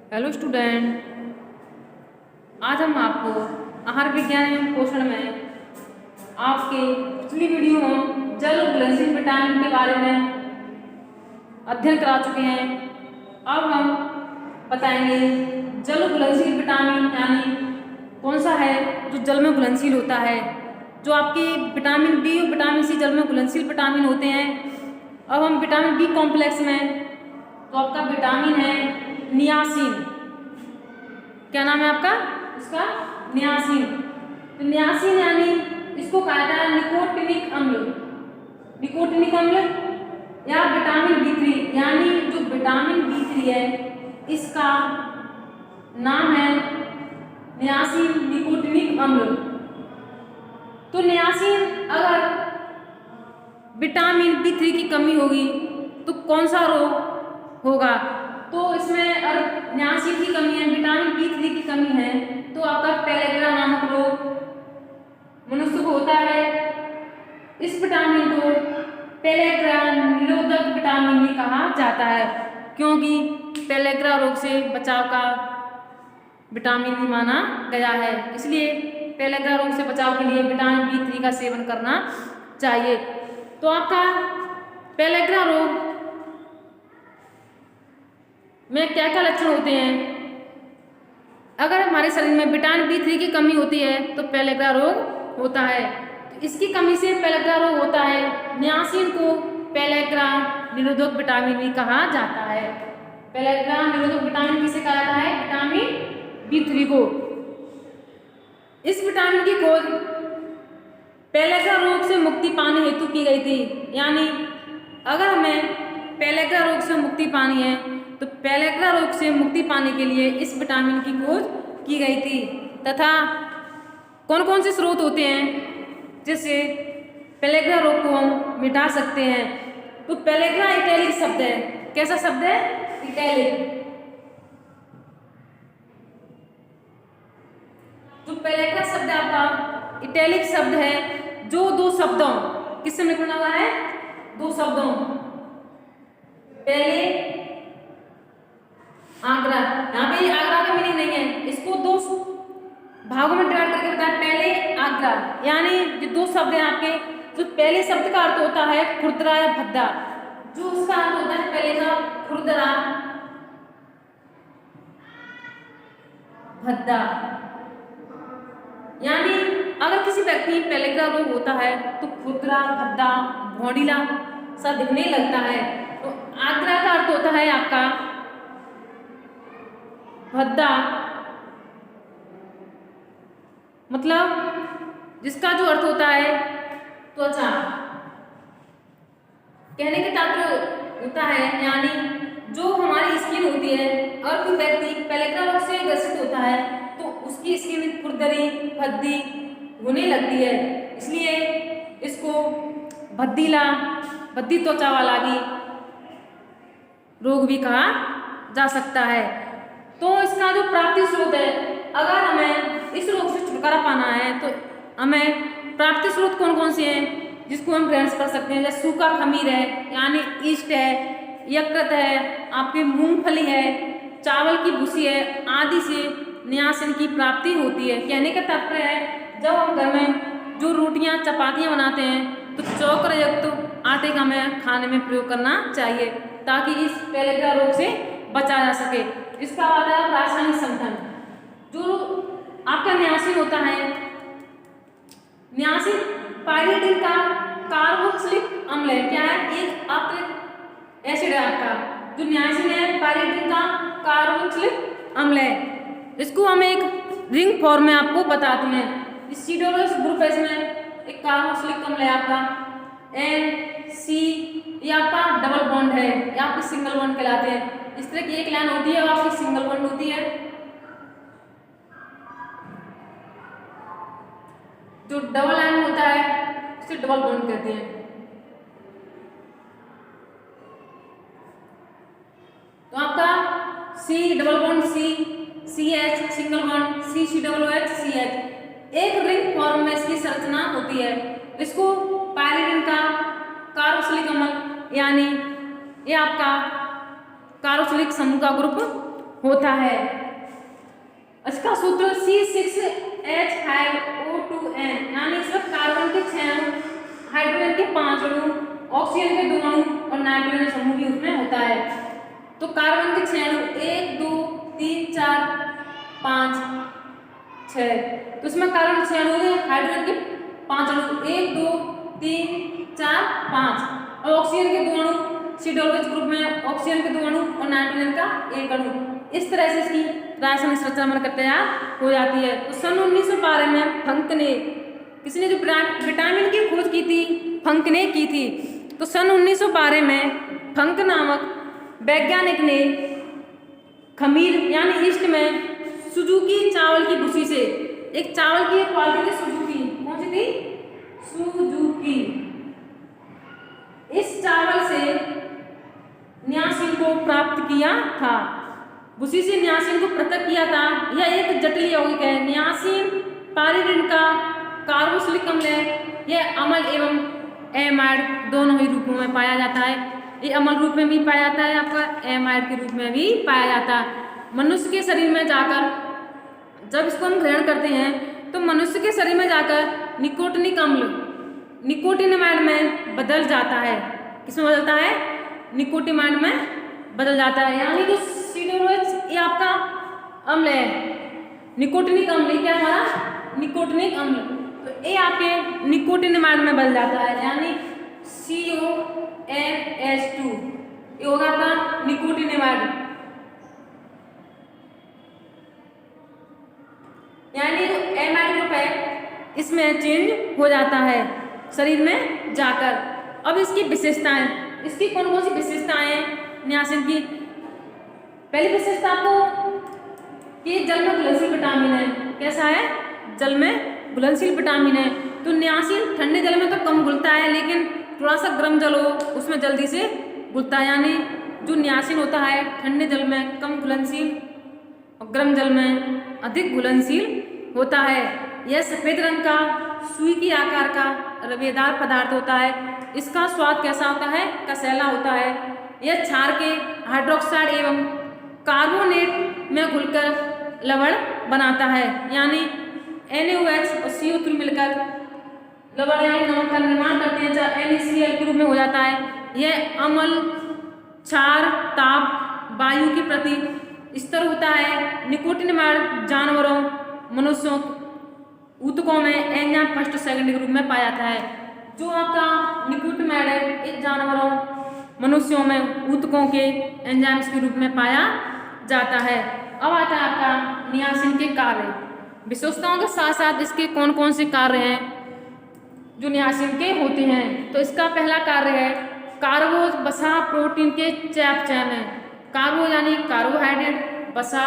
Hello student, आज हम आपको आहार विज्ञान एवं पोषण में आपके पिछली वीडियो में जल घुलनशील विटामिन के बारे में अध्ययन करा चुके हैं। अब हम बताएंगे जल घुलनशील विटामिन यानी कौन सा है जो जल में घुलनशील होता है। जो आपके विटामिन बी और विटामिन सी जल में घुलनशील विटामिन होते हैं। अब हम विटामिन बी कॉम्प्लेक्स में तो आपका विटामिन है नियासिन। क्या नाम है आपका इसका? नियासिन। तो नियासिन यानी इसको कहा जाता है निकोटिनिक अम्ल। निकोटिनिक अम्ल या विटामिन B3 यानी जो विटामिन B3 है इसका नाम है नियासिन निकोटिनिक अम्ल। तो नियासिन अगर विटामिन B3 की कमी होगी तो कौन सा रोग होगा? तो इसमें अगर नियासिन की कमी है, विटामिन B3 की कमी है तो आपका पेलेग्रा नामक रोग मनुष्य को होता है। इस विटामिन को पेलेग्रा निरोधक विटामिन भी कहा जाता है क्योंकि पेलेग्रा रोग से बचाव का विटामिन भी माना गया है। इसलिए पेलेग्रा रोग से बचाव के लिए विटामिन B3 का सेवन करना चाहिए। तो आपका पेलेग्रा रोग में क्या क्या लक्षण होते हैं? अगर हमारे शरीर में विटामिन B3 की कमी होती है तो पेलेग्रा रोग होता है। तो इसकी कमी से पेलेग्रा रोग होता है। नियासिन को पेलेग्रा निरोधक विटामिन भी कहा जाता है। पेलेग्रा निरोधक विटामिन किसे कहा जाता है? विटामिन B3 को। इस विटामिन की खोज पेलेग्रा रोग से मुक्ति पाने हेतु की गई थी। यानी अगर हमें पेलेग्रा रोग से मुक्ति पानी है तो पेलेग्रा रोग से मुक्ति पाने के लिए इस विटामिन की खोज की गई थी। तथा कौन कौन से स्रोत होते हैं जिससे पेलेग्रा रोग को हम मिटा सकते हैं? तो पेलेग्रा इटैलिक शब्द है। कैसा शब्द है? इटैलिक। जो पेलेग्रा शब्द है आपका इटैलिक शब्द है जो दो शब्दों किससे मिलकर हुआ है? दो शब्दों पहले आगरा। यहाँ पे आगरा का मीनिंग नहीं है, इसको दो भागों में डिवाइड करके बताया। पहले आगरा यानी जो दो शब्द हैं आपके, जो पहले शब्द का अर्थ होता है खुरदरा या भद्दा, जो उसका अर्थ होता है पहले का खुरदरा भद्दा। यानी अगर किसी व्यक्ति में पेलेग्रा रोग होता है तो खुरदरा भद्दा भौंडीला सा दिखने लगता है। तो आगरा का अर्थ होता है आपका भद्दा, मतलब जिसका जो अर्थ होता है त्वचा। कहने के तात्पर्य होता है यानी जो हमारी स्किन होती है और कोई व्यक्ति पेलेग्रा रोग से ग्रसित होता है तो उसकी स्किन खुरदरी भद्दी होने लगती है। इसलिए इसको भद्दी त्वचा वाला भी रोग भी कहा जा सकता है। तो इसका जो प्राप्ति स्रोत है, अगर हमें इस रोग से छुटकारा पाना है तो हमें प्राप्ति स्रोत कौन कौन से हैं जिसको हम ग्रहण कर सकते हैं? जैसे सूखा खमीर है यानी ईस्ट है, यकृत है, आपकी मूंगफली है, चावल की भूसी है आदि से नियासिन की प्राप्ति होती है। कहने का तात्पर्य है जब हम घर में जो रोटियां चपातियां बनाते हैं तो चौकर युक्त आटे का हमें खाने में प्रयोग करना चाहिए ताकि इस पेलेग्रा रोग से बचा जा सके। इसका बाद है रासायनिक संगठन। जो आपका नियासिन होता है, नियासिन पायरिडिन का कार्बोक्सिलिक अम्ल है। क्या है? एक अतिरिक्त एसिड है आपका। जो नियासिन है पायरिडिन का कार्बोक्सिलिक अम्ल है। इसको हम एक रिंग फॉर्म में आपको बताते हैं। इस सीडोरस ग्रुप है, इसमें एक कार्बोक्सिलिक अम्ल है आपका NC, ये आपका डबल बॉन्ड है, ये आपके सिंगल बॉन्ड कहलाते हैं। इस तरह की एक लाइन होती है और आपकी सिंगल बॉन्ड होती है। जो डबल लाइन होता है उसे डबल बॉन्ड कहते हैं। तो आपका C double bond C CH single bond CCOOH CH एक रिंग फॉर्म में इसकी संरचना होती है। इसको पायरिडिन का कार्बोक्सिलिक अम्ल यानी ये आपका कार्बोक्सिलिक समूह का ग्रुप होता है। इसका सूत्र C6H5O2N, यानी इसमें कार्बन के 6 अणु, हाइड्रोजन के 5 अणु, ऑक्सीजन के 2 अणु और नाइट्रोजन समूह भी उसमें होता है। तो कार्बन के 6 अणु 1 2 3 4 5 6, तो इसमें कार्बन के 6 अणु हैं, हाइड्रोजन के 5 अणु 1 2 3 4 5 और ऑक्सीजन के 2 अणु, C OH ग्रुप में ऑक्सीजन के 2 अणु और नाइट्रोजन का 1 अणु। इस तरह से इसकी रासायनिक संरचना बनकर तैयार हो जाती है। तो सन 1912 में फंक ने, किसने जो विटामिन की खोज की थी, फंक ने की थी। तो सन 1912 में फंक नामक वैज्ञानिक ने खमीर यानी ईस्ट में सुजुकी चावल की भूसी से, एक चावल की एक क्वालिटी थी सुजुकी, कौन सी थी? सुजुकी। इस चावल से नियासिन को प्राप्त किया था, भूसी से नियासिन को पृथक किया था। यह एक जटिल यौगिक है। नियासिन पायरीडिन का कार्बोक्सिलिक अम्ल है। यह अम्ल एवं एमाइड दोनों ही रूपों में पाया जाता है। ये अम्ल रूप में भी पाया जाता है, आपका एमाइड के रूप में भी पाया जाता है। मनुष्य के शरीर में जाकर जब इसको हम ग्रहण करते हैं तो मनुष्य के शरीर में जाकर निकोटिनिक अम्ल निकोटिनामाइड में बदल जाता है। किसमें बदलता है? निकोटिनामाइड में बदल जाता है। यानी जो COH ये आपका अम्ल है, निकोटिनिक अम्ल, क्या हमारा निकोटिनिक अम्ल, तो ये आपके निकोटिनामाइड में बदल जाता है, यानी CONH2 ये होगा आपका निकोटिनामाइड। यानी जो एमाइड ग्रुप है इसमें चेंज हो जाता है शरीर में जाकर। अब इसकी विशेषताएं, इसकी कौन कौन सी विशेषताएं हैं नियासिन की? पहली विशेषता आपको कि जल में घुलनशील विटामिन है। कैसा है? जल में घुलनशील विटामिन है। तो नियासिन ठंडे जल में तो कम घुलता है, लेकिन थोड़ा सा गर्म जल हो उसमें जल्दी से घुलता है। यानी जो नियासिन होता है ठंडे जल में कम घुलनशील और गर्म जल में अधिक घुलनशील होता है। यह सफेद रंग का सुई की आकार का रवेदार पदार्थ होता है। इसका स्वाद कैसा होता है? कसैला होता है। यह क्षार के हाइड्रोक्साइड एवं कार्बोनेट में घुलकर लवण बनाता है। यानी NaOH और CO3 मिलकर लवण यानी नमक का निर्माण करते हैं, जहाँ NaCl के रूप में हो जाता है। यह अम्ल, क्षार, ताप, वायु के प्रति स्तर होता है। निकोटिनामाइड जानवरों, मनुष्यों, ऊतकों में एंजाइम फर्स्ट सेकंड के रूप में पाया जाता है। जो आपका निकोटिनामाइड है इस जानवरों, मनुष्यों में ऊतकों के एंजाइम्स के रूप में पाया जाता है। अब आता है आपका नियासिन के कार्य। विशेषताओं के साथ साथ इसके कौन कौन से कार्य हैं जो नियासिन के होते हैं। तो इसका पहला कार्य है कार्बो वसा प्रोटीन के चयापचय में। कार्बो यानी कार्बोहाइड्रेट, वसा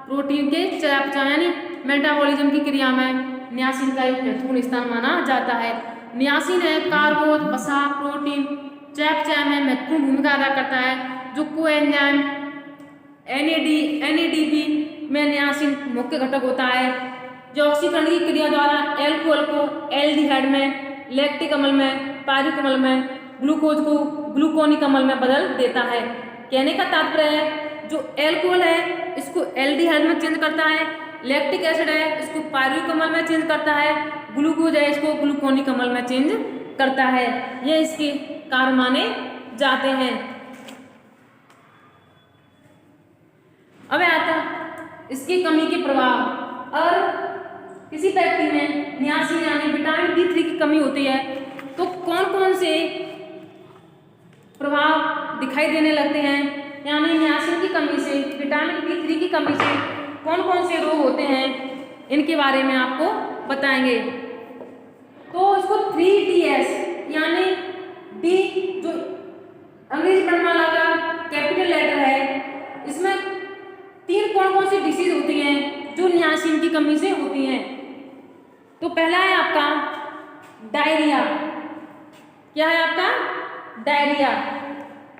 प्रोटीन के चयापचय यानी मेटाबॉलिज्म की क्रिया में नियासिन का एक महत्वपूर्ण स्थान माना जाता है। नियासिन है कार्बो वसा प्रोटीन चयापचय में महत्वपूर्ण भूमिका अदा करता है। जो कोएंजाइम NADP में नियासिन मुख्य घटक होता है, जो ऑक्सीकरण की क्रिया द्वारा एल्कोहल को एल्डिहाइड में, लैक्टिक अम्ल में, पायरुविक अम्ल में, ग्लूकोज को ग्लूकोनिक अम्ल में बदल देता है। कहने का तात्पर्य है जो एल्कोहल है इसको एल्डिहाइड में चेंज करता है, लैक्टिक एसिड है इसको पायरुविक अम्ल में चेंज करता है, ग्लूकोज है इसको ग्लूकोनिक अम्ल में चेंज करता है। ये इसके कार्य माने जाते हैं। अब आता इसकी कमी के प्रभाव। और किसी व्यक्ति में नियासिन यानी विटामिन B3 की कमी होती है तो कौन कौन से प्रभाव दिखाई देने लगते हैं। यानी नियासिन की कमी से, विटामिन B3 की कमी से कौन कौन से रोग होते हैं, इनके बारे में आपको बताएंगे। तो इसको 3DS यानी D जो अंग्रेजी वर्णमाला का कैपिटल लेटर है, इसमें 3 कौन कौन सी डिसीज होती हैं जो नियासिन की कमी से होती हैं। तो पहला है आपका डायरिया। क्या है आपका? डायरिया।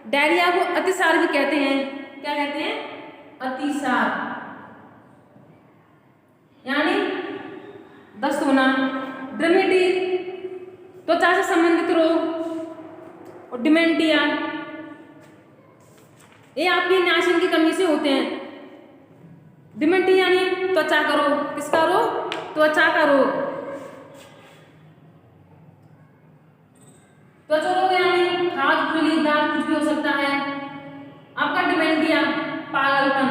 डायरिया को अतिसार भी कहते हैं। क्या कहते हैं? अतिसार यानी दस्त होना। ड्रमेटी त्वचा से संबंधित रोग और डिमेंटिया ये आपकी नियासिन की कमी से होते हैं। डिमेंटी यानी त्वचा का रोग। किसका रोग? त्वचा का रोग। त्वचा रोग यानी खाज, खुजली, दाग कुछ भी हो सकता है। आपका डिमेंटिया पागलपन।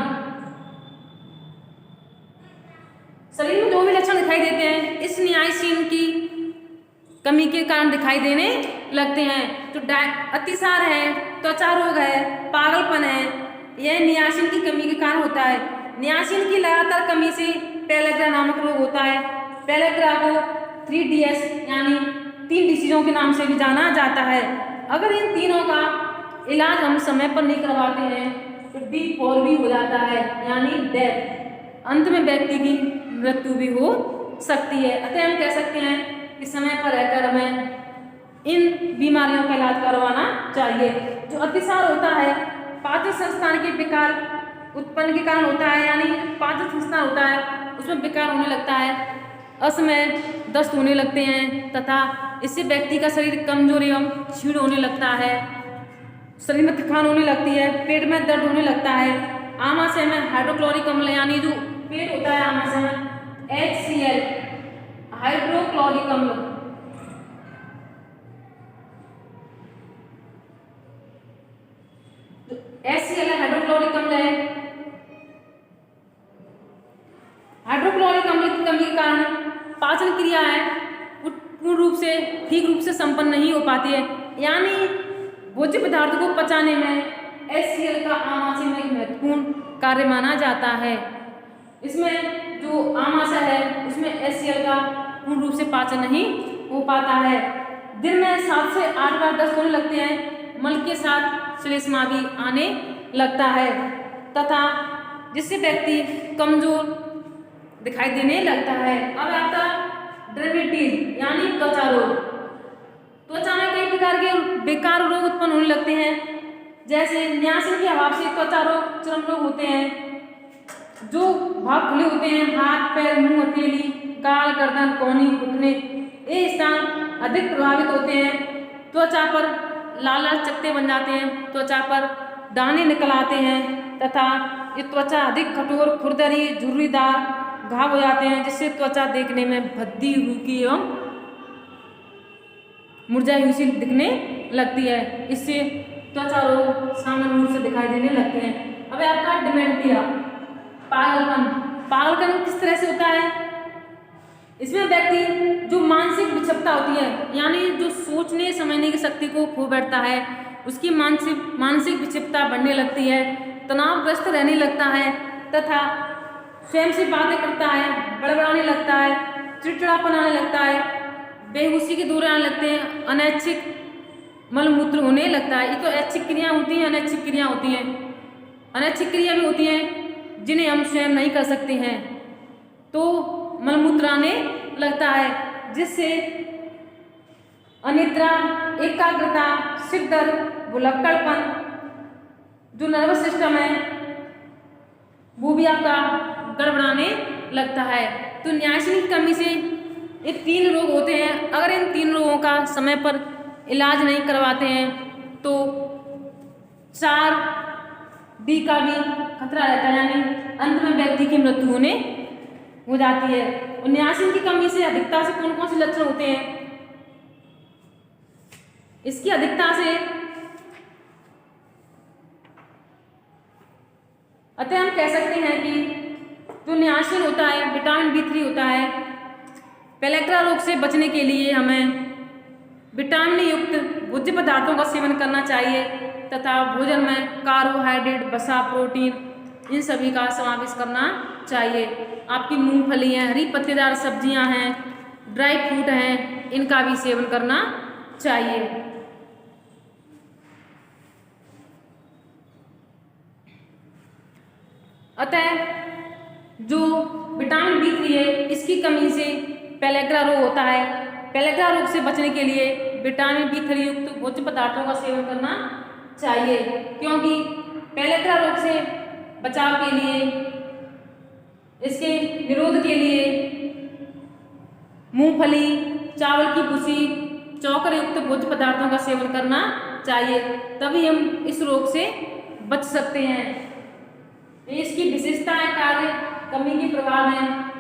शरीर में जो भी लक्षण दिखाई देते हैं इस नियासिन की कमी के कारण दिखाई देने लगते हैं। तो अतिसार है, त्वचा रोग है, पागलपन है, यह नियासिन की कमी के कारण होता है। नियासिन की लगातार कमी से पेलेग्रा नामक रोग होता है। पेलेग्रा को 3DS यानी 3 डिसीजों के नाम से भी जाना जाता है। अगर इन तीनों का इलाज हम समय पर नहीं करवाते हैं तो D4 भी हो जाता है यानी डेथ। अंत में व्यक्ति की मृत्यु भी हो सकती है। अतः हम कह सकते हैं कि समय पर रहकर हमें इन बीमारियों का इलाज करवाना चाहिए। जो अतिसार होता है पाचन संस्थान के विकार उत्पन्न के कारण होता है, यानी पाचन संस्थान होता है उसमें विकार होने लगता है, असमय दस्त होने लगते हैं तथा इससे व्यक्ति का शरीर कमजोर एवं क्षीण होने लगता है, शरीर में थकान होने लगती है, पेट में दर्द होने लगता है। आमाशय में हाइड्रोक्लोरिक अम्ल यानी जो पेट होता है आमाशय में HCl हाइड्रोक्लोरिक अम्ल HCl हाइड्रोक्लोरिक अम्ल है। हाइड्रोक्लोरिक अम्ल की कमी के कारण पाचन क्रिया है पूर्ण रूप से ठीक रूप से संपन्न नहीं हो पाती है, यानी भोज्य पदार्थ को पचाने में HCl का आमाशय में एक महत्वपूर्ण कार्य माना जाता है। इसमें जो आमाशय है उसमें HCl का पूर्ण रूप से पाचन नहीं हो पाता है। दिन में 7 से 8 बार दस्त होने लगते हैं, मल के साथ श्लेष्मा भी आने लगता है तथा जिससे व्यक्ति कमजोर दिखाई देने लगता है। अब आता डर्मेटिस यानी त्वचा रोग। त्वचा में कई प्रकार के बेकार रोग उत्पन्न होने लगते हैं, जैसे नियासिन के अभाव से त्वचा रोग, चर्म रोग होते हैं। जो भाग खुले होते हैं, हाथ, पैर, मुंह, हथेली, गाल, गर्दन, कोहनी, घुटने, ये स्थान अधिक प्रभावित होते हैं। त्वचा पर लाल लाल चकत्ते बन जाते हैं, त्वचा पर दाने निकल आते हैं तथा ये त्वचा अधिक कठोर, खुरदरी, झुर्रीदार घाव हो जाते हैं, जिससे त्वचा देखने में भद्दी, रूखी एवं मुरझाई हुई सी दिखने लगती है। इससे त्वचा रोग सामान्य रूप से दिखाई देने लगते हैं। अब आपका डिमेंटिया पागलपन। पागलपन किस तरह से होता है? इसमें व्यक्ति जो मानसिक विक्षिप्तता होती है, यानी जो सोचने समझने की शक्ति को खो बैठता है, उसकी मानसिक विक्षिप्तता बढ़ने लगती है, तनावग्रस्त रहने लगता है तथा स्वयं से बातें करता है, बड़बड़ाने लगता है, चिड़चिड़ापन आने लगता है, बेहोशी के दौरे आने लगते हैं, अनैच्छिक मलमूत्र होने लगता है। ये तो ऐच्छिक क्रिया होती हैं, अनैच्छिक क्रिया होती हैं। अनैच्छिक क्रिया भी होती हैं जिन्हें हम स्वयं नहीं कर सकते हैं, तो मलमूत्र आने लगता है, जिससे अनिद्रा, एकाग्रता, सिर दर्द, भुलक्कड़पन, जो नर्वस सिस्टम है वो भी आपका गड़बड़ाने लगता है। तो नियासिन की कमी से ये 3 रोग होते हैं। अगर इन 3 रोगों का समय पर इलाज नहीं करवाते हैं तो 4D का भी खतरा रहता है, यानी अंत में व्यक्ति की मृत्यु होने हो जाती है। और नियासिन की कमी से अधिकता से कौन कौन से लक्षण होते हैं? इसकी अधिकता से अतः हम कह सकते हैं कि जो नियासिन होता है, विटामिन B3 होता है। पेलेग्रा रोग से बचने के लिए हमें विटामिन युक्त भोज्य पदार्थों का सेवन करना चाहिए तथा भोजन में कार्बोहाइड्रेट, वसा, प्रोटीन इन सभी का समावेश करना चाहिए। आपकी मूंगफली है, हरी पत्तेदार सब्जियां हैं, ड्राई फ्रूट हैं, इनका भी सेवन करना चाहिए। अतः जो विटामिन B3 है इसकी कमी से पेलेग्रा रोग होता है। पेलेग्रा रोग से बचने के लिए विटामिन B3 युक्त भोज्य पदार्थों का सेवन करना चाहिए, क्योंकि पेलेग्रा रोग से बचाव के लिए, इसके निरोध के लिए मूंगफली, चावल की भूसी, चोकर युक्त भोज्य पदार्थों का सेवन करना चाहिए, तभी हम इस रोग से बच सकते हैं। इसकी विशेषताएं कार्य कमी के प्रभाव में